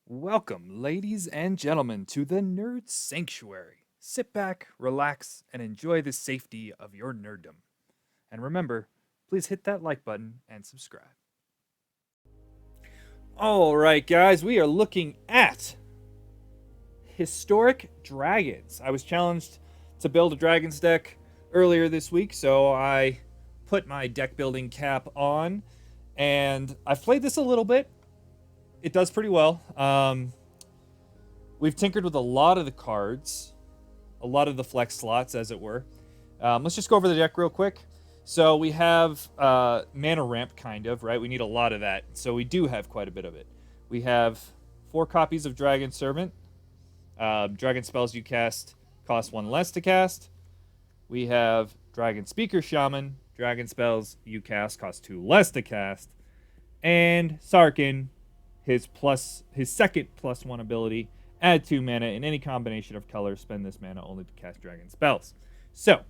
Welcome, ladies and gentlemen, to the Nerd Sanctuary. Sit back, relax, and enjoy the safety of your nerddom. And remember, please hit that like button and subscribe. All right, guys, we are looking at historic dragons. I was challenged to build a dragons deck earlier this week, so I put my deck building cap on, and I've played this a little bit. It does pretty well. We've tinkered with a lot of the cards, a lot of the flex slots, as it were. Let's just go over the deck real quick. So we have mana ramp, kind of, right? We need a lot of that. So we do have quite a bit of it. We have 4 copies of Dragon Servant. Dragon spells you cast cost 1 less to cast. We have Dragon Speaker Shaman. Dragon spells you cast cost 2 less to cast. And Sarkin, his second +1 ability, add 2 mana in any combination of colors. Spend this mana only to cast dragon spells. So,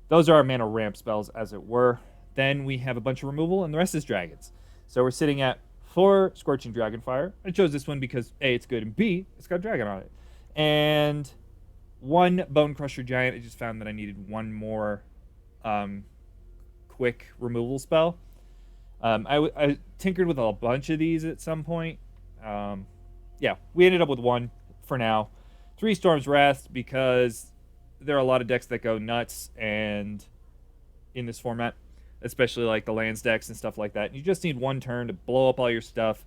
those are our mana ramp spells, as it were. Then we have a bunch of removal, and the rest is dragons. So we're sitting at 4 Scorching Dragonfire. I chose this one because A, it's good, and B, it's got dragon on it. And 1 Bone Crusher Giant. I just found that I needed 1 more quick removal spell. I tinkered with a bunch of these at some point. Yeah, we ended up with 1 for now. 3 Storm's Wrath, because there are a lot of decks that go nuts and in this format, especially like the lands decks and stuff like that. And you just need 1 turn to blow up all your stuff,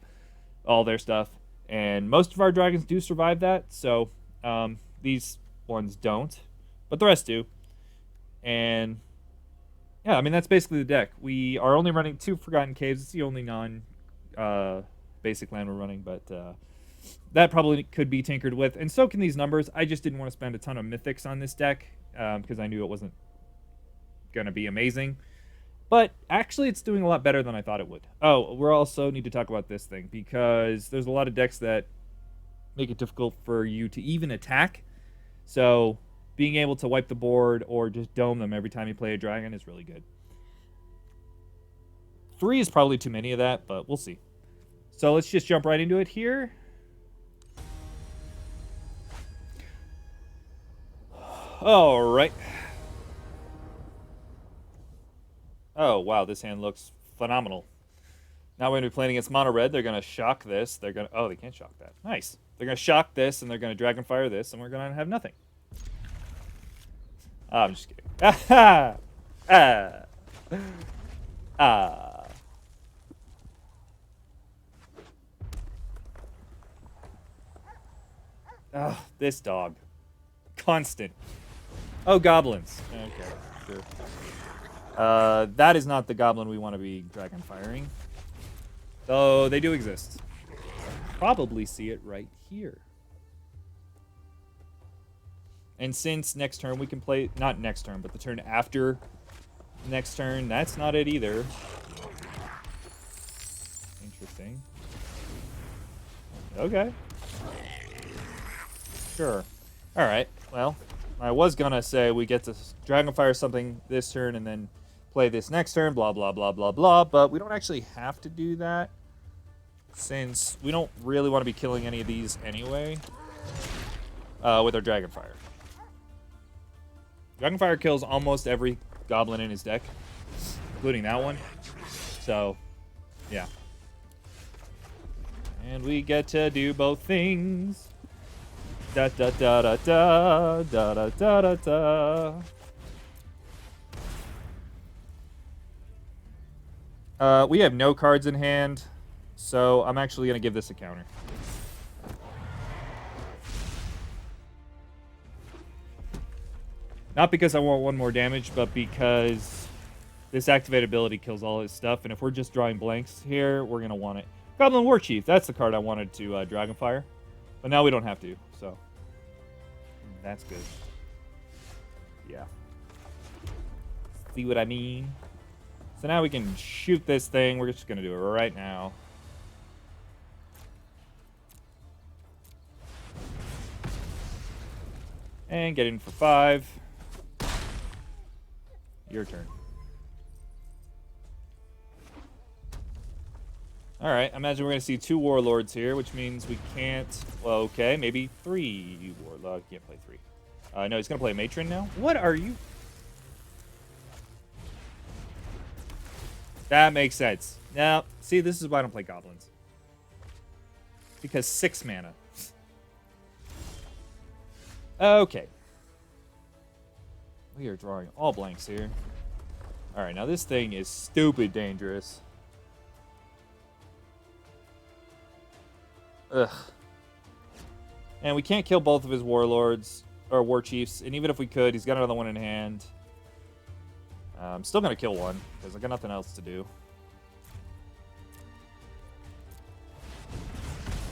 all their stuff. And most of our dragons do survive that, so these ones don't, but the rest do. And yeah, I mean, that's basically the deck. We are only running 2 Forgotten Caves. It's the only non-basic land we're running, but that probably could be tinkered with. And so can these numbers. I just didn't want to spend a ton of mythics on this deck because I knew it wasn't going to be amazing. But actually, it's doing a lot better than I thought it would. Oh, we also need to talk about this thing, because there's a lot of decks that make it difficult for you to even attack. So being able to wipe the board or just dome them every time you play a dragon is really good. 3 is probably too many of that, but we'll see. So let's just jump right into it here. All right. Oh, wow, this hand looks phenomenal. Now we're going to be playing against mono red. They're going to shock this. They're going to... Oh, they can't shock that. Nice. They're going to shock this, and they're going to Dragonfire this, and we're going to have nothing. Oh, I'm just kidding. Ah! Ah! Ah! Oh, this dog. Constant. Oh, goblins. Okay, sure. That is not the goblin we want to be dragon firing. Though they do exist. Probably see it right here. And since next turn we can play... Not next turn, but the turn after next turn. That's not it either. Interesting. Okay. Sure. Alright, well, I was gonna say we get to Dragonfire something this turn and then play this next turn, blah, blah, blah, blah, blah, but we don't actually have to do that, since we don't really want to be killing any of these anyway with our Dragonfire. Dragonfire kills almost every goblin in his deck, including that one. So, yeah. And we get to do both things. Da da da da da da da da da da. We have no cards in hand, so I'm actually gonna give this a counter. Not because I want 1 more damage, but because this activate ability kills all his stuff, and if we're just drawing blanks here, we're going to want it. Goblin War Chief, that's the card I wanted to Dragonfire. But now we don't have to, so that's good. Yeah. See what I mean? So now we can shoot this thing. We're just going to do it right now. And get in for 5. Your turn. All right, I imagine we're going to see 2 warlords here, which means we can't... Well, okay, maybe 3 warlord. Can't play 3. No, he's going to play a matron now? What are you... That makes sense. Now, see, this is why I don't play goblins. Because 6 mana. Okay. We are drawing all blanks here. All right, now this thing is stupid dangerous. Ugh. And we can't kill both of his warlords or war chiefs. And even if we could, he's got another one in hand. I'm still going to kill one because I got nothing else to do.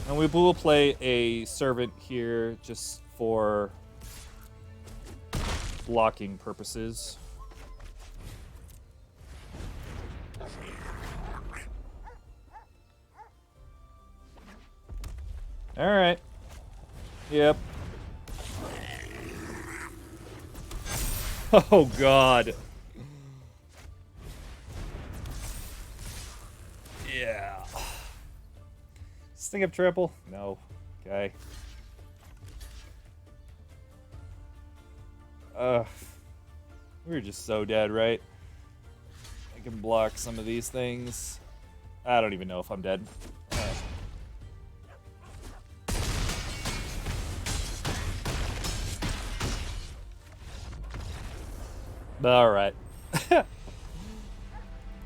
And we will play a servant here just for blocking purposes. All right. Yep. Oh, God. Yeah. Does this thing have trample? No. Okay. We're just so dead, right? I can block some of these things. I don't even know if I'm dead. All right.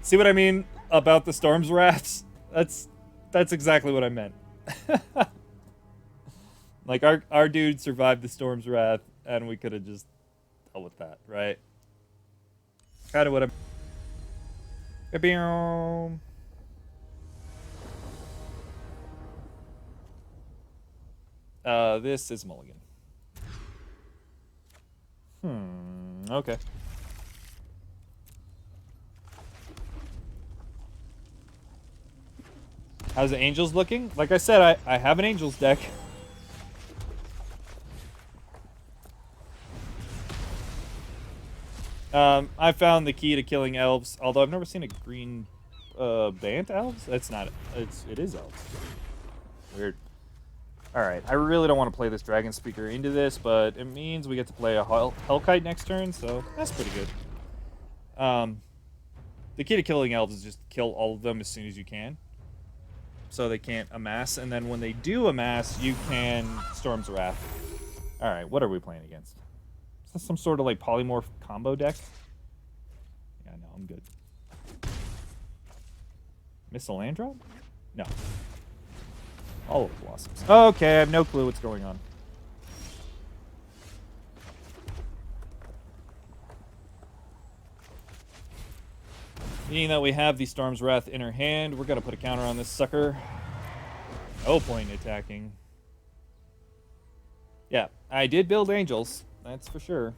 See what I mean about the Storm's Wraths? That's exactly what I meant. Like our dude survived the Storm's Wrath, and we could have just dealt with that, right? Kind of what I'm. This is mulligan. Okay. How's the Angels looking? Like I said, I have an Angels deck. I found the key to killing elves, although I've never seen a green bant elves. That's not it is elves. Weird. Alright, I really don't want to play this Dragon Speaker into this, but it means we get to play a Hellkite next turn, so that's pretty good. The key to killing elves is just kill all of them as soon as you can, so they can't amass, and then when they do amass, you can Storm's Wrath. Alright, what are we playing against? Is this some sort of like polymorph combo deck? Yeah, no, I'm good. Missile Landrod? No. All of the blossoms. Okay, I have no clue what's going on. Being that we have the Storm's Wrath in our hand, we're going to put a counter on this sucker. No point attacking. Yeah, I did build Angels. That's for sure.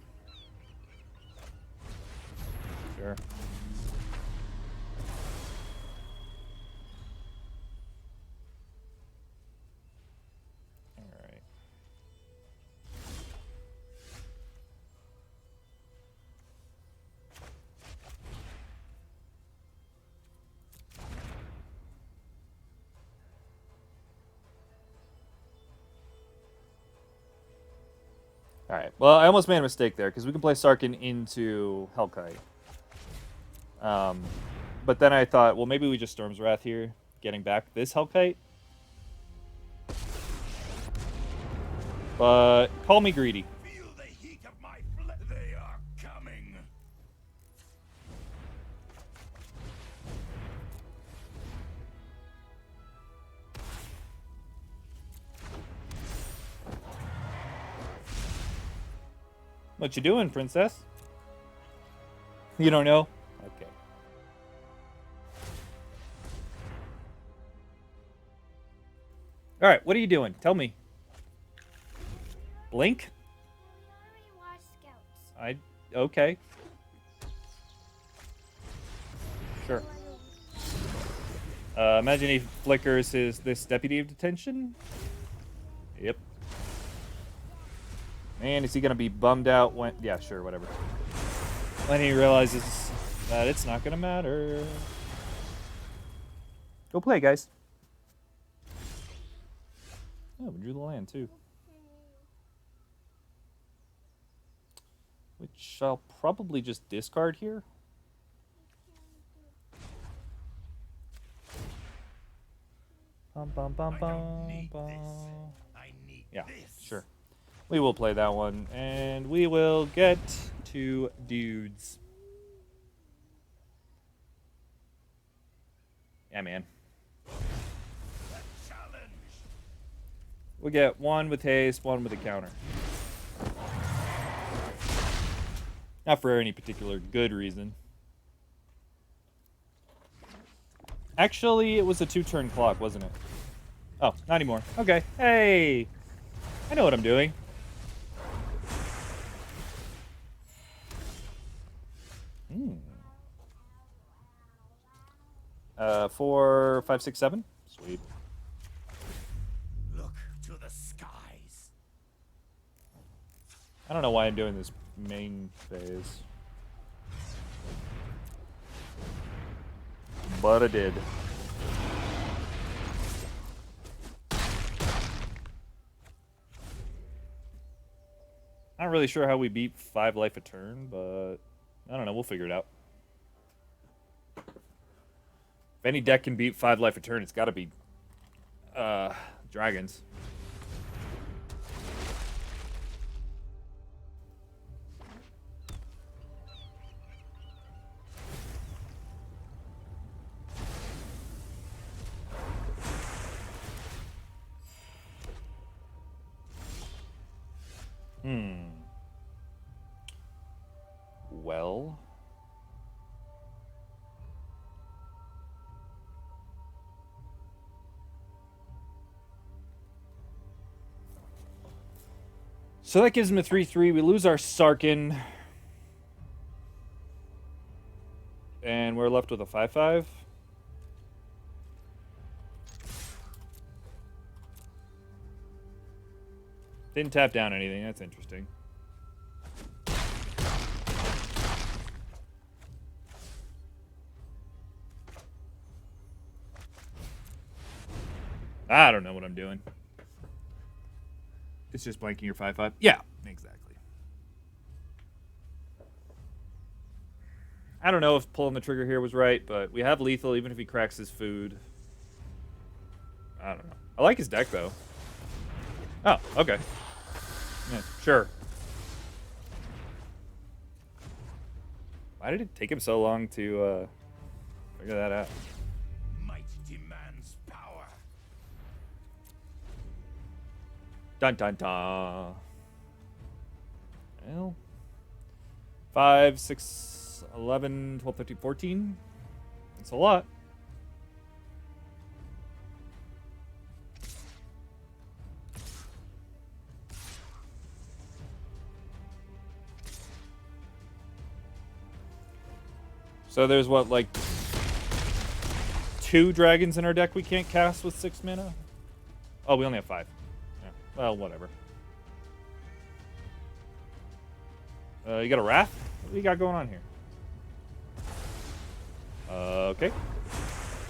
Sure. Alright. Alright, well, I almost made a mistake there, because we can play Sarkin into Hellkite. But then I thought, well, maybe we just Storm's Wrath here, getting back this Hellkite. But call me greedy. Feel the heat of my blood. They are coming. What you doing, princess? You don't know? Okay. All right, what are you doing? Tell me. Blink? Okay. Sure. Imagine he flickers this deputy of detention. Yep. Man, is he gonna be bummed out when? Yeah, sure, whatever. When he realizes that it's not gonna matter. Go play, guys. Oh, we drew the land too. Which I'll probably just discard here. Bum, bum, bum, I bum, don't need bum. this. I need Yeah, this. sure. We will play that one, and we will get to dudes. Yeah, man. A challenge. We get one with haste, one with a counter. Not for any particular good reason. Actually, it was a 2-turn clock, wasn't it? Oh, not anymore. Okay. Hey! I know what I'm doing. Hmm. 4, 5, 6, 7. Sweet. Look to the skies. I don't know why I'm doing this main phase. But I did. Not really sure how we beat 5 life a turn, but I don't know. We'll figure it out. If any deck can beat 5 life a turn, it's got to be dragons. Well. So that gives him a 3-3. We lose our Sarkin. And we're left with a 5-5. Didn't tap down anything. That's interesting. I don't know what I'm doing. It's just blanking your 5-5. Yeah, exactly. I don't know if pulling the trigger here was right, but we have lethal even if he cracks his food. I don't know. I like his deck, though. Oh, okay. Yeah, sure. Why did it take him so long to figure that out? Might demands power. Dun dun dun. Well, 5, 6, 11, 12, 13, 14. That's a lot. So there's what, like 2 dragons in our deck we can't cast with 6 mana? Oh, we only have 5. Yeah. Well, whatever. You got a Wrath? What do you got going on here? Okay.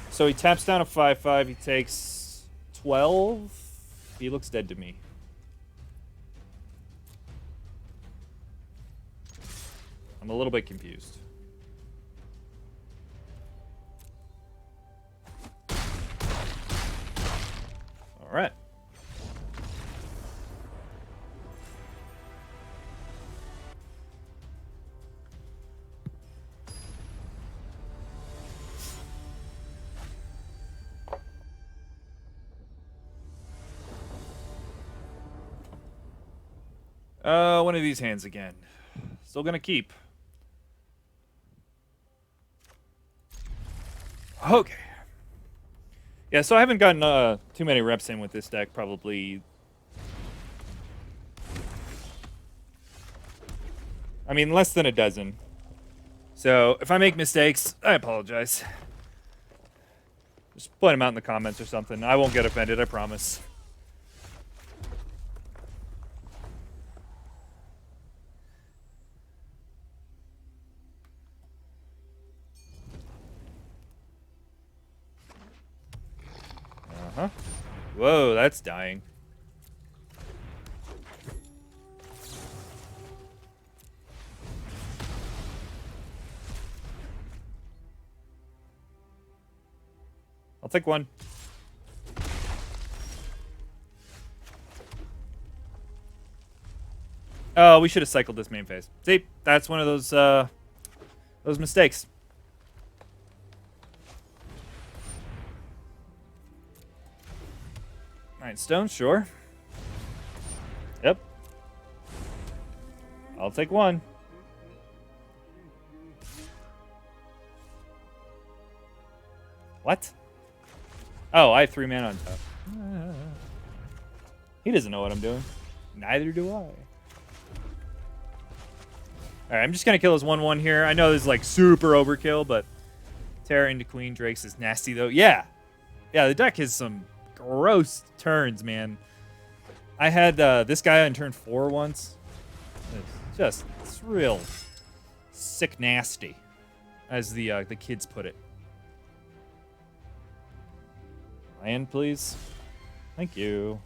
So he taps down a 5-5. He takes 12. He looks dead to me. I'm a little bit confused. All right. One of these hands again. Still gonna keep. Okay. Yeah, so I haven't gotten too many reps in with this deck, probably. I mean, less than a dozen. So if I make mistakes, I apologize. Just point them out in the comments or something. I won't get offended, I promise. Uh-huh. Whoa, that's dying. I'll take one. Oh, we should have cycled this main phase. See, that's one of those mistakes. Alright, stone, sure. Yep. I'll take one. What? Oh, I have 3 mana on top. He doesn't know what I'm doing. Neither do I. Alright, I'm just going to kill his 1-1 here. I know this is like super overkill, but Terra into Queen Drakes is nasty, though. Yeah. Yeah, the deck has some gross turns, man. I had this guy on turn 4 once. It's real sick nasty, as the kids put it. Land, please. Thank you.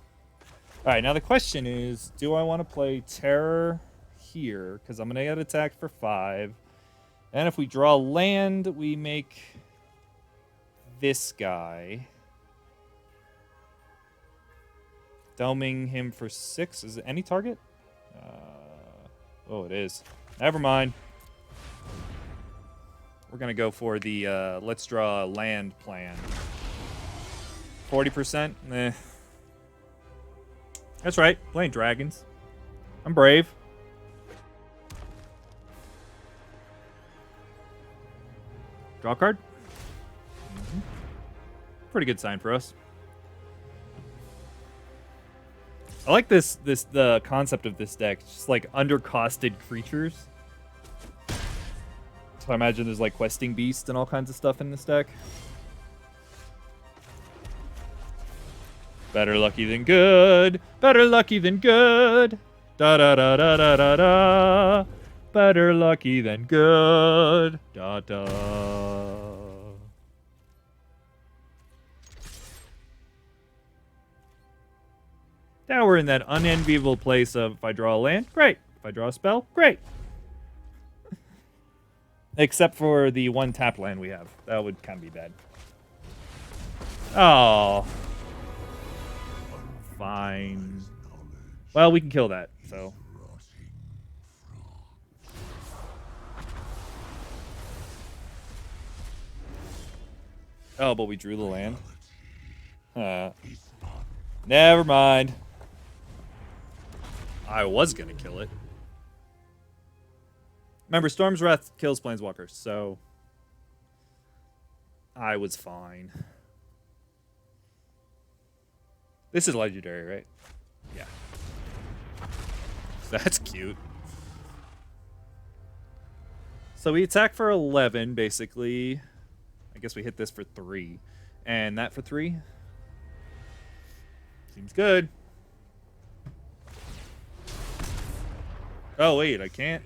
All right, now the question is, do I want to play Terror here? Because I'm going to get attacked for 5. And if we draw land, we make this guy. Doming him for 6. Is it any target? Oh, it is. Never mind. We're going to go for the let's draw land plan. 40%? Eh. That's right. Playing dragons. I'm brave. Draw a card. Pretty good sign for us. I like the concept of this deck. Just like undercosted creatures. So I imagine there's like questing beast and all kinds of stuff in this deck. Better lucky than good. Better lucky than good. Da da da da da da da. Better lucky than good. Da da. Now we're in that unenviable place of if I draw a land, great. If I draw a spell, great. Except for the 1 tap land we have. That would kind of be bad. Oh. Fine. Well, we can kill that, so. Oh, but we drew the land. Never mind. I was gonna kill it. Remember, Storm's Wrath kills Planeswalkers, so I was fine. This is legendary, right? Yeah. That's cute. So we attack for 11, basically. I guess we hit this for 3. And that for 3. Seems good. Oh, wait, I can't.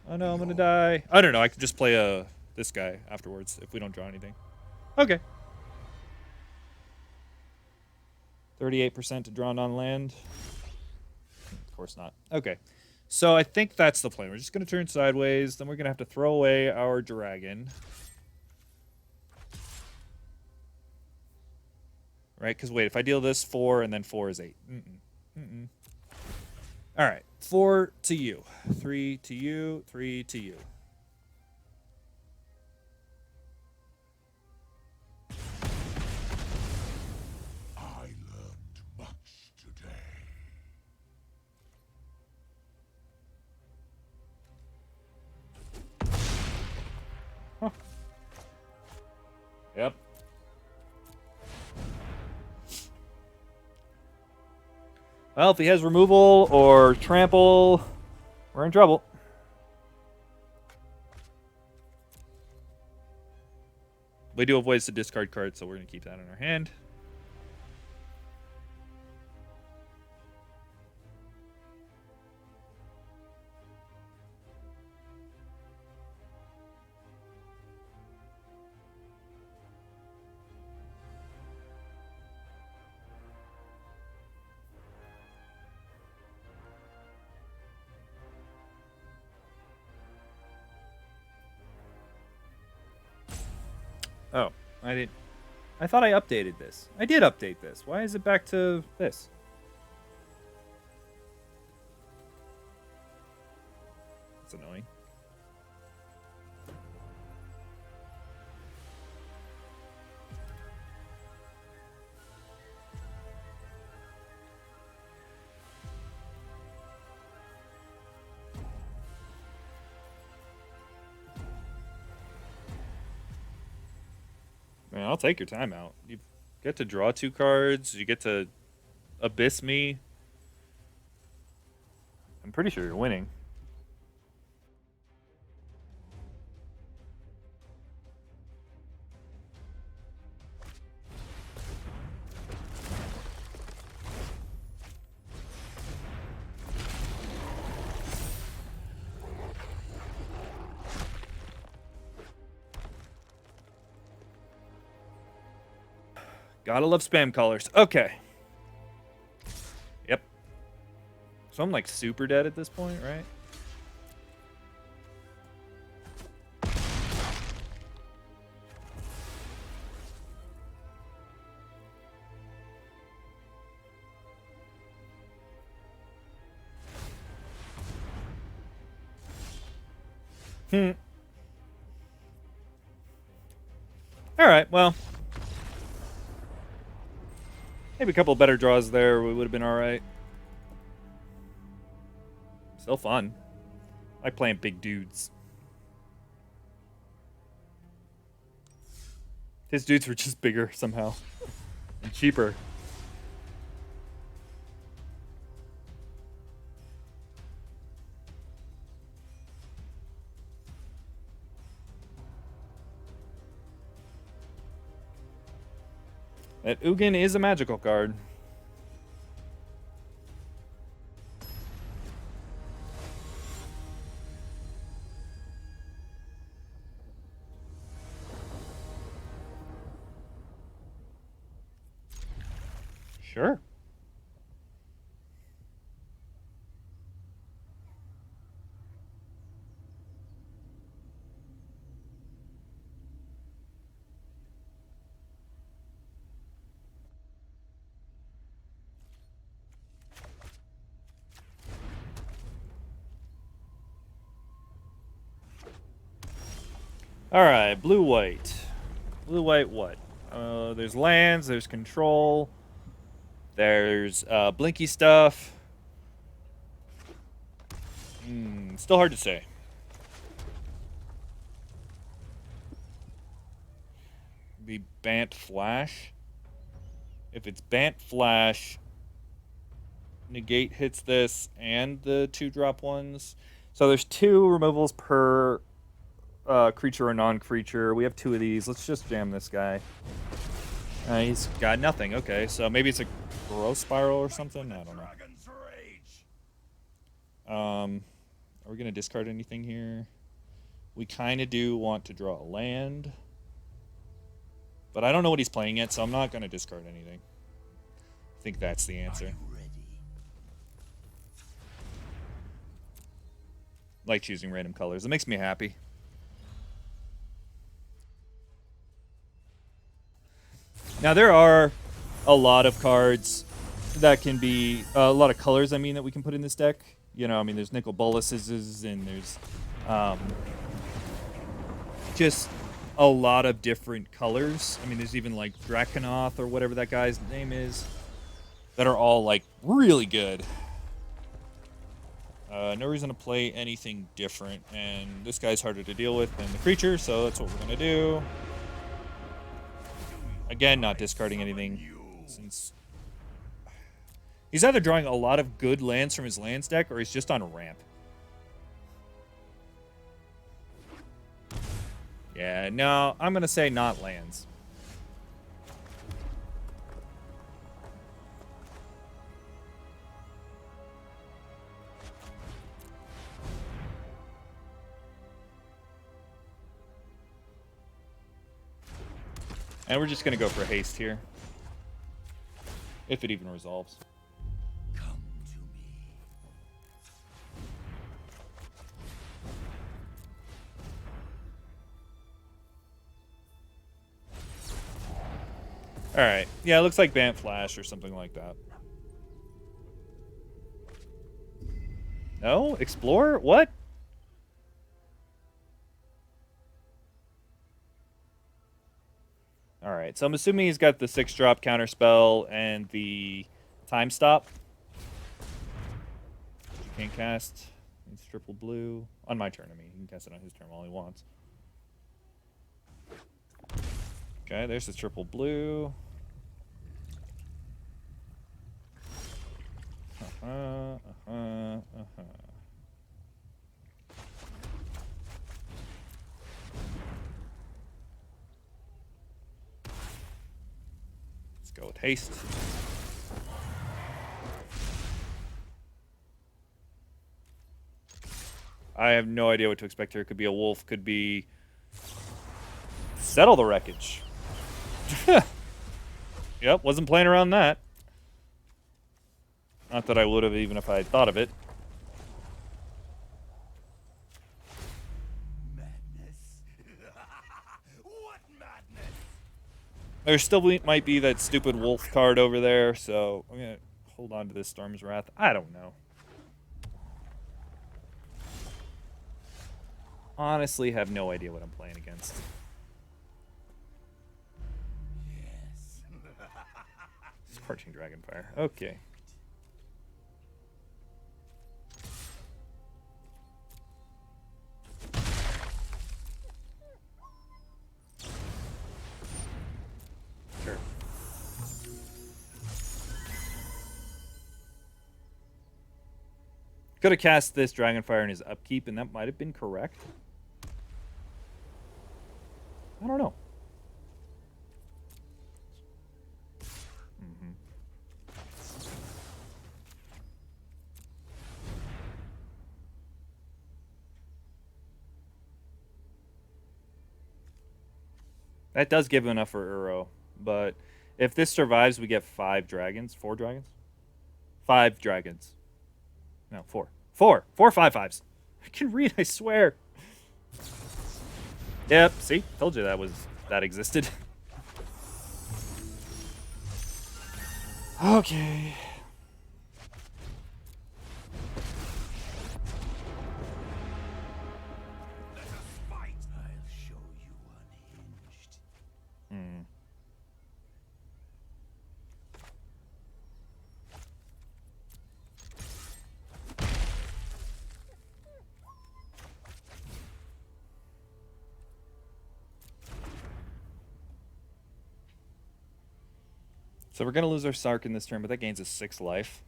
Oh, no, I'm going to die. I don't know. I could just play this guy afterwards if we don't draw anything. Okay. 38% to drawn on land. Of course not. Okay. So I think that's the plan. We're just going to turn sideways. Then we're going to have to throw away our dragon. Right? Because wait, if I deal this 4 and then 4 is 8. All right. 4 to you. 3 to you. 3 to you. I learned much today. Huh. Yep. Well, if he has removal or trample, we're in trouble. We do have ways to discard cards, so we're going to keep that in our hand. Oh, I didn't. I thought I updated this. I did update this. Why is it back to this? That's annoying. Man, I'll take your time out. You get to draw 2 cards. You get to abyss me. I'm pretty sure you're winning. Gotta love spam colors. Okay. Yep. So I'm like super dead at this point, right? All right, well. Maybe a couple better draws there, we would have been all right. Still fun. I like playing big dudes. His dudes were just bigger somehow. And cheaper. That Ugin is a magical card. Sure. All right, blue-white. Blue-white what? There's lands, there's control, there's blinky stuff. Still hard to say. The Bant Flash. If it's Bant Flash, negate hits this and the 2-drop ones. So there's 2 removals per creature or non-creature. We have 2 of these. Let's just jam this guy. He's got nothing. Okay, so maybe it's a growth spiral or something. I don't know. Are we gonna discard anything here? We kind of do want to draw a land, but I don't know what he's playing yet, so I'm not gonna discard anything. I think that's the answer. Like choosing random colors. It makes me happy. Now there are a lot of cards that can be a lot of colors. I mean that we can put in this deck. You know, I mean there's Nicol Bolas's and there's just a lot of different colors. I mean there's even like Draconoth or whatever that guy's name is that are all like really good. No reason to play anything different, and this guy's harder to deal with than the creature, so that's what we're gonna do. Again, not discarding anything, since he's either drawing a lot of good lands from his lands deck, or he's just on a ramp. Yeah, no, I'm gonna say not lands. And we're just going to go for haste here. If it even resolves. Come to me. All right. Yeah, it looks like Bant Flash or something like that. No? Explore? What? All right. So I'm assuming he's got the 6-drop counter spell and the time stop. You can't cast. It's triple blue. On my turn, I mean. He can cast it on his turn all he wants. Okay, there's the triple blue. Let's go with haste. I have no idea what to expect here. Could be a wolf, could be settle the wreckage. Yep, wasn't playing around that. Not that I would have even if I had thought of it. Madness. What madness? There still might be that stupid wolf card over there, so I'm going to hold on to this Storm's Wrath. I don't know. Honestly, have no idea what I'm playing against. Yes. Scorching Dragonfire. Okay. Sure. Could have cast this Dragonfire in his upkeep, and that might have been correct. I don't know. That does give enough for Uro, but if this survives, we get 5 dragons. 4 dragons? 5 dragons. No, 4. 4. 4 5/5s. I can read, I swear. Yep, see? Told you that existed. Okay. Let us fight. I'll show you unhinged. So we're going to lose our Sark in this turn, but that gains us 6 life.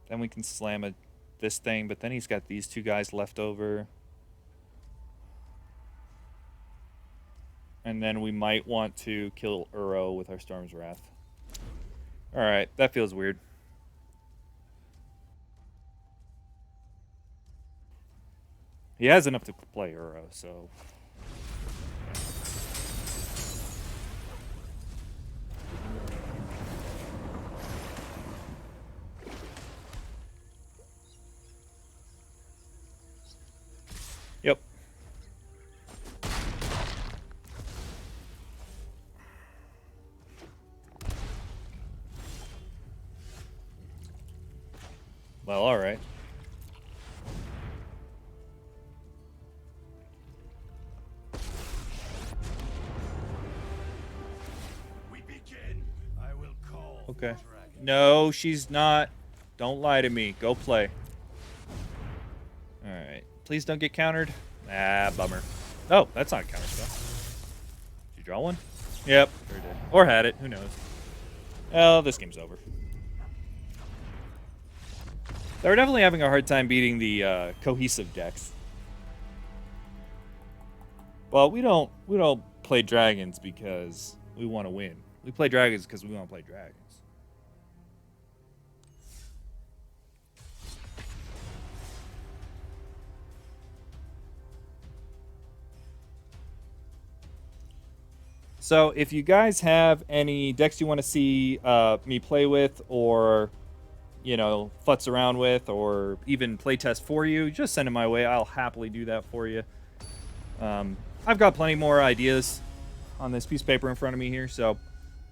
Then we can slam this thing, but then he's got these 2 guys left over. And then we might want to kill Uro with our Storm's Wrath. Alright, that feels weird. He has enough to play Uro, so... Yep. Well, alright. We begin. I will call. Okay. The dragon. No, she's not. Don't lie to me. Go play. Alright. Please don't get countered. Ah, bummer. Oh, that's not a counter spell. Did you draw one? Yep, sure did. Or had it. Who knows? Oh, this game's over. They're definitely having a hard time beating the cohesive decks. Well, we don't play dragons because we want to win. We play dragons because we want to play dragons. So if you guys have any decks you want to see me play with, or futz around with, or even playtest for you, just send it my way. I'll happily do that for you. I've got plenty more ideas on this piece of paper in front of me here. So,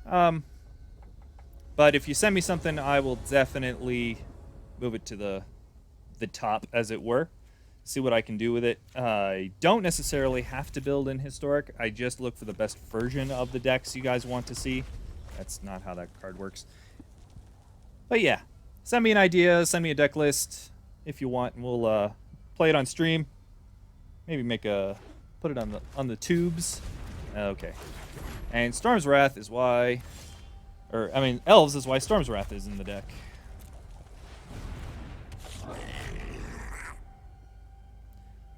but if you send me something, I will definitely move it to the top, as it were. See what I can do with it. I don't necessarily have to build in Historic. I just look for the best version of the decks you guys want to see. That's not how that card works. But yeah, send me an idea, send me a deck list if you want, and we'll play it on stream. Maybe put it on the tubes. Okay. And Storm's Wrath is why, Elves is why Storm's Wrath is in the deck.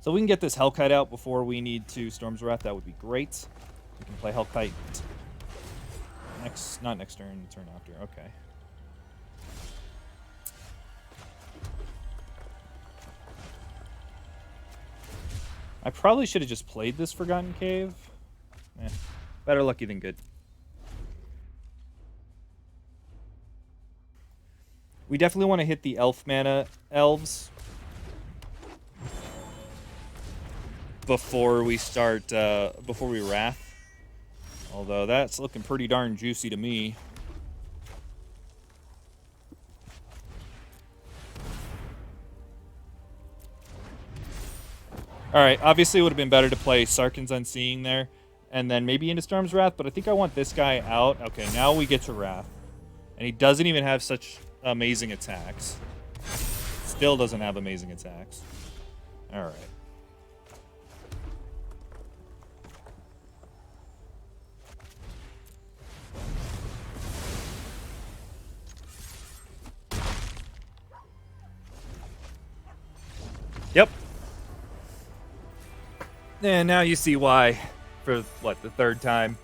So we can get this Hellkite out before we need to Storm's Wrath. That would be great. We can play Hellkite not next turn, the turn after. Okay. I probably should have just played this Forgotten Cave. Better lucky than good. We definitely want to hit the elf mana elves before we start, before we Wrath. Although that's looking pretty darn juicy to me. Alright, obviously it would have been better to play Sarkhan's Unseeing there, and then maybe into Storm's Wrath, but I think I want this guy out. Okay, now we get to Wrath. And he doesn't even have such amazing attacks. Still doesn't have amazing attacks. Alright. Yep. And now you see why, for what, the third time,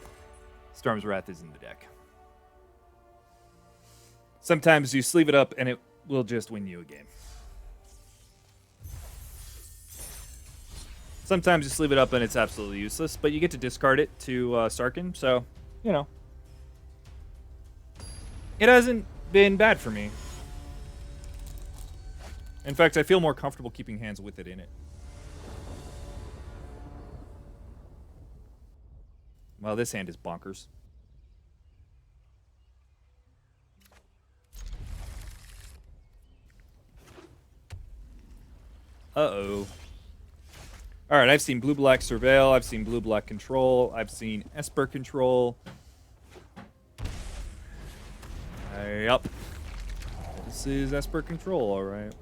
Storm's Wrath is in the deck. Sometimes you sleeve it up and it will just win you a game. Sometimes you sleeve it up and it's absolutely useless, but you get to discard it to Sarkhan, so, you know. It hasn't been bad for me. In fact, I feel more comfortable keeping hands with it in it. Well, this hand is bonkers. Uh-oh. Alright, I've seen blue-black Surveil, I've seen blue-black Control, I've seen Esper Control. Yup. This is Esper Control, alright.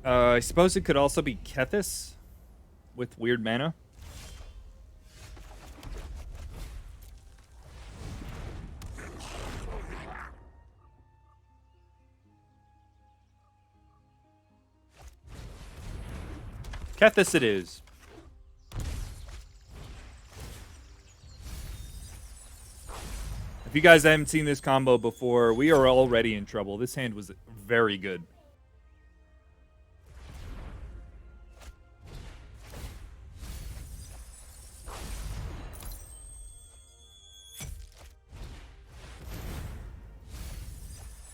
I suppose it could also be Kethis with weird mana. Kethis it is. If you guys haven't seen this combo before, we are already in trouble. This hand was very good.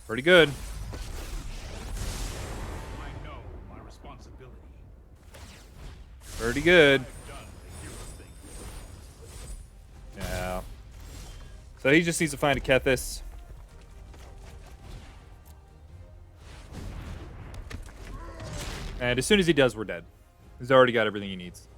Pretty good. I know my responsibility. Pretty good. Yeah. So he just needs to find a Kethis. And as soon as he does, we're dead. He's already got everything he needs.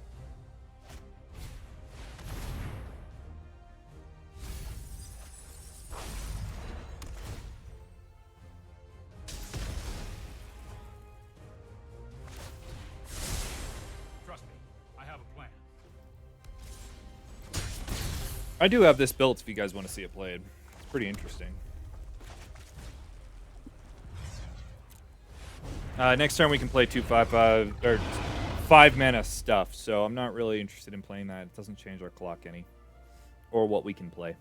I do have this built if you guys want to see it played. It's pretty interesting. Next turn we can play 2/5/5 or 5 mana stuff, so I'm not really interested in playing that. It doesn't change our clock any, or what we can play.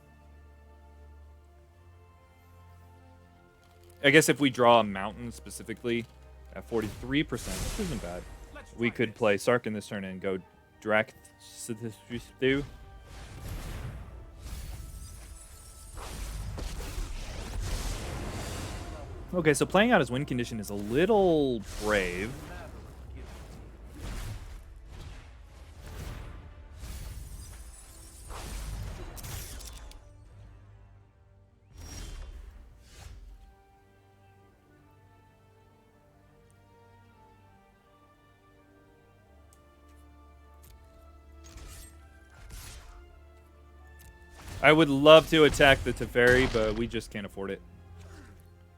I guess if we draw a mountain specifically at 43%, this isn't bad. We could play Sarkhan this turn and go Drac. Okay, so playing out his win condition is a little brave. I would love to attack the Teferi, but we just can't afford it.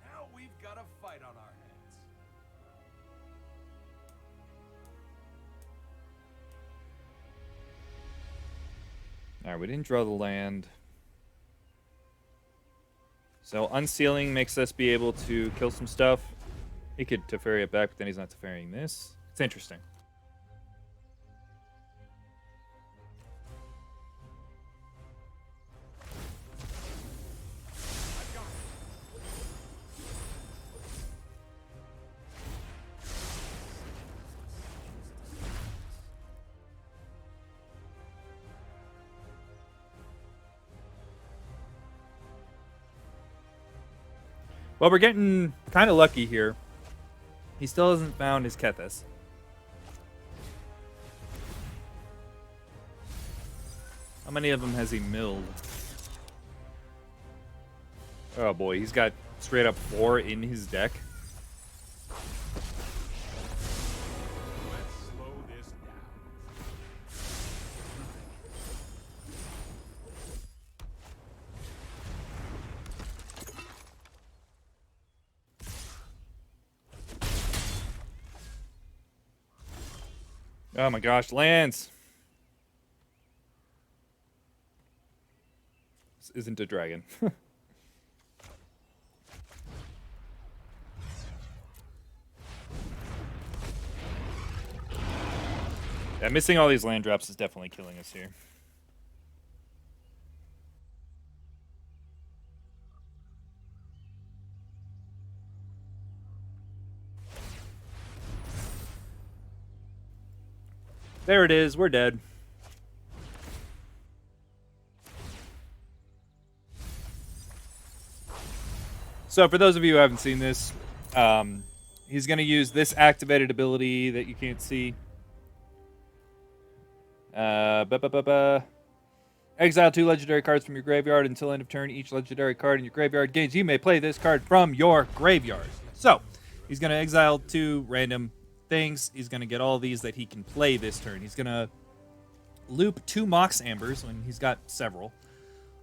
Now we've got a fight on our hands. Alright, we didn't draw the land. So unsealing makes us be able to kill some stuff. He could Teferi it back, but then he's not Teferiing this. It's interesting. Well, we're getting kind of lucky here. He still hasn't found his Kethis. How many of them has he milled? Oh boy, he's got straight up 4 in his deck. Let's slow this down. Oh my gosh, lands! This isn't a dragon. Yeah, missing all these land drops is definitely killing us here. There it is, we're dead. So for those of you who haven't seen this, he's going to use this activated ability that you can't see. Exile 2 legendary cards from your graveyard until end of turn. Each legendary card in your graveyard gains. You may play this card from your graveyard. So he's going to exile 2 random things. He's going to get all these that he can play this turn. He's going to loop 2 Mox Ambers when he's got several.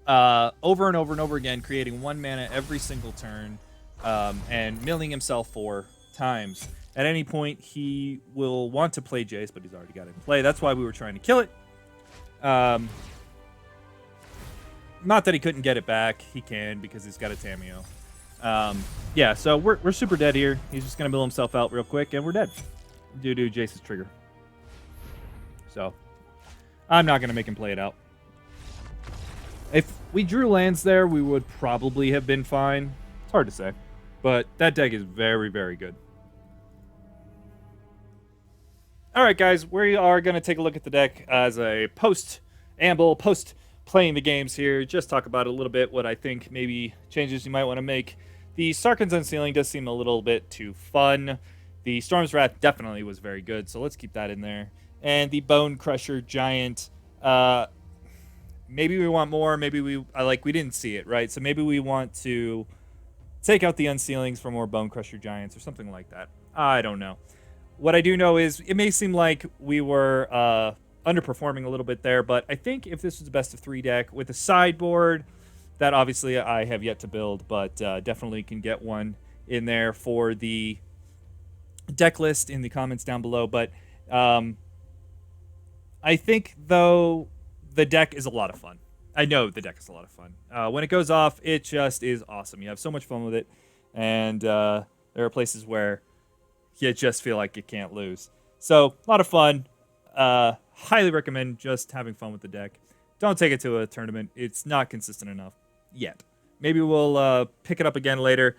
Over and over and over again, creating 1 mana every single turn, and milling himself 4 times. At any point, he will want to play Jace, but he's already got it in play. That's why we were trying to kill it. Not that he couldn't get it back. He can, because he's got a Tameo. Yeah, so we're super dead here. He's just going to mill himself out real quick, and we're dead. Due to Jace's trigger. So, I'm not going to make him play it out. If we drew lands there, we would probably have been fine. It's hard to say. But that deck is very, very good. Alright guys, we are going to take a look at the deck as a post-amble, post-playing the games here. Just talk about it a little bit, what I think maybe changes you might want to make. The Sarkhan's Unsealing does seem a little bit too fun. The Storm's Wrath definitely was very good, so let's keep that in there. And the Bone Crusher Giant, maybe we want more, maybe we didn't see it, right? So maybe we want to take out the Unsealings for more Bone Crusher Giants or something like that. I don't know. What I do know is it may seem like we were underperforming a little bit there, but I think if this was a best of 3 deck with a sideboard, that obviously I have yet to build, but definitely can get one in there for the deck list in the comments down below. But I think, though, the deck is a lot of fun. I know the deck is a lot of fun. When it goes off, it just is awesome. You have so much fun with it, and there are places where you just feel like you can't lose. So, a lot of fun. Highly recommend just having fun with the deck. Don't take it to a tournament. It's not consistent enough yet. Maybe we'll pick it up again later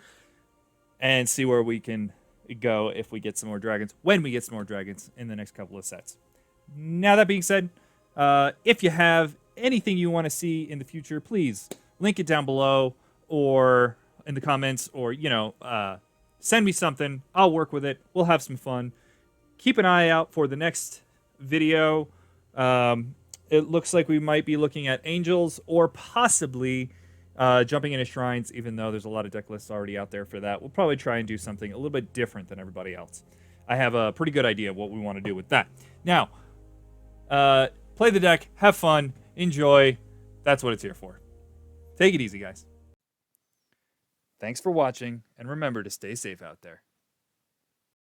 and see where we can go if we get some more dragons, when we get some more dragons in the next couple of sets. Now, that being said, if you have anything you want to see in the future, please link it down below or in the comments, or, send me something. I'll work with it. We'll have some fun. Keep an eye out for the next video. It looks like we might be looking at Angels or possibly jumping into Shrines, even though there's a lot of deck lists already out there for that. We'll probably try and do something a little bit different than everybody else. I have a pretty good idea of what we want to do with that. Now, play the deck, have fun, enjoy. That's what it's here for. Take it easy, guys. Thanks for watching, and remember to stay safe out there.